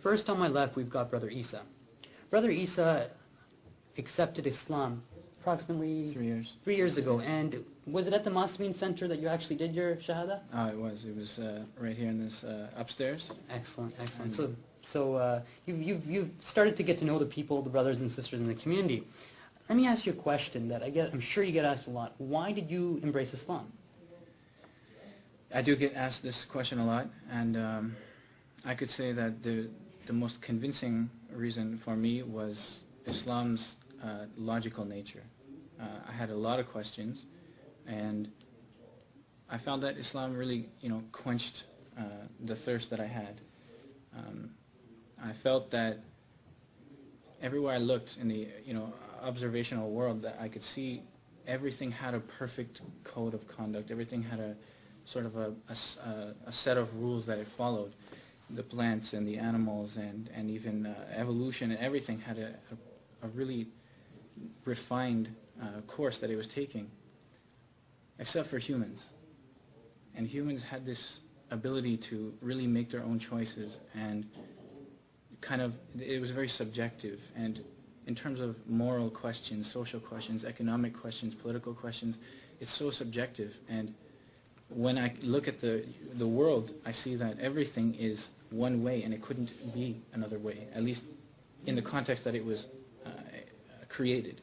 First on my left, we've got Brother Issa. Brother Issa accepted Islam approximately 3 years. 3 years ago. And was it at the Muslimin Center that you actually did your Shahada? It was. It was right here in this upstairs. Excellent, excellent. So you've started to get to know the people, the brothers and sisters in the community. Let me ask you a question that I'm sure you get asked a lot. Why did you embrace Islam? I do get asked this question a lot, and I could say that the most convincing reason for me was Islam's logical nature. I had a lot of questions, and I found that Islam really, quenched the thirst that I had. I felt that everywhere I looked in the, observational world, that I could see everything had a perfect code of conduct. Everything had a sort of a set of rules that it followed. The plants and the animals and even evolution and everything had a really refined course that it was taking, except for humans. And humans had this ability to really make their own choices, and it was very subjective. And in terms of moral questions, social questions, economic questions, political questions, it's so subjective. And when I look at the world, I see that everything is one way, and it couldn't be another way, at least in the context that it was created.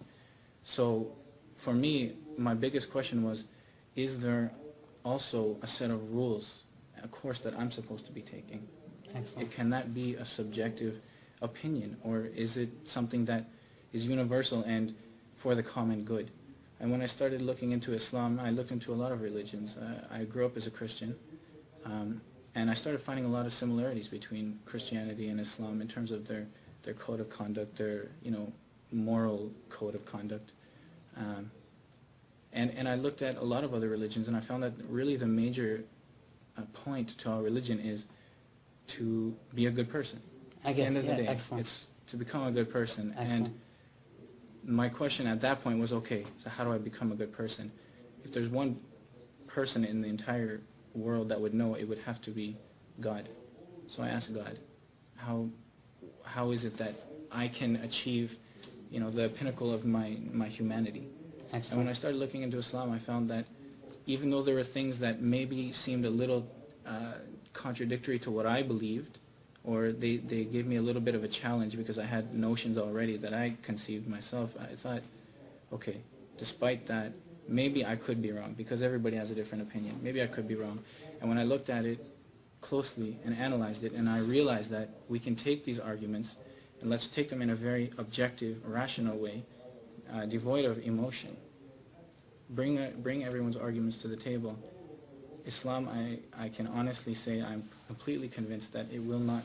So for me, my biggest question was, is there also a set of rules, a course that I'm supposed to be taking? Can that be a subjective opinion, or is it something that is universal and for the common good? And when I started looking into Islam, I looked into a lot of religions. I grew up as a Christian, and I started finding a lot of similarities between Christianity and Islam in terms of their code of conduct, their moral code of conduct. And I looked at a lot of other religions, and I found that really the major point to our religion is to be a good person. I guess, at the end of the day, excellent. it's to become a good person. Excellent. And my question at that point was, okay, so how do I become a good person? If there's one person in the entire world that would know, it would have to be God. So I asked God, how is it that I can achieve, the pinnacle of my humanity? Excellent. And when I started looking into Islam, I found that even though there were things that maybe seemed a little contradictory to what I believed, or they gave me a little bit of a challenge because I had notions already that I conceived myself, I thought, okay, despite that, maybe I could be wrong, because everybody has a different opinion. Maybe I could be wrong. And when I looked at it closely and analyzed it, and I realized that we can take these arguments and let's take them in a very objective, rational way, devoid of emotion. Bring everyone's arguments to the table. Islam, I can honestly say I'm completely convinced that it will not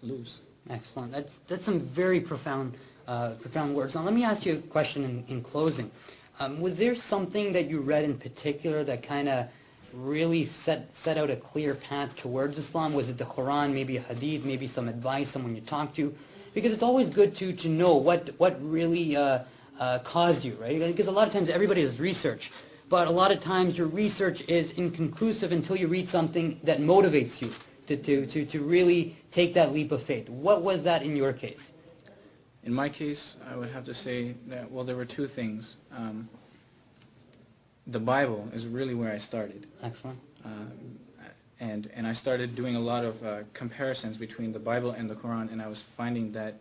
lose. Excellent. That's some very profound words. Now let me ask you a question in closing. Was there something that you read in particular that kind of really set out a clear path towards Islam? Was it the Quran, maybe a hadith, maybe some advice, someone you talked to? Because it's always good to know what really caused you, right? Because a lot of times everybody does research, but a lot of times your research is inconclusive until you read something that motivates you to really take that leap of faith. What was that in your case? In my case, I would have to say that, well, there were two things. The Bible is really where I started. Excellent. And I started doing a lot of comparisons between the Bible and the Quran, and I was finding that,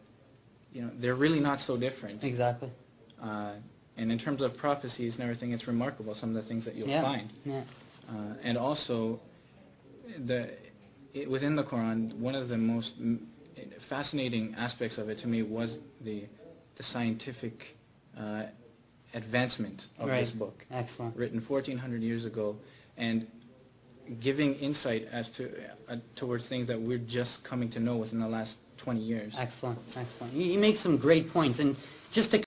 they're really not so different. Exactly. And in terms of prophecies and everything, it's remarkable, some of the things that you'll find. Yeah. And also, within the Quran, one of the most fascinating aspects of it to me was the scientific advancement of this book. Excellent. Written 1,400 years ago, and giving insight as to towards things that we're just coming to know within the last 20 years. Excellent, excellent. You make some great points, and just to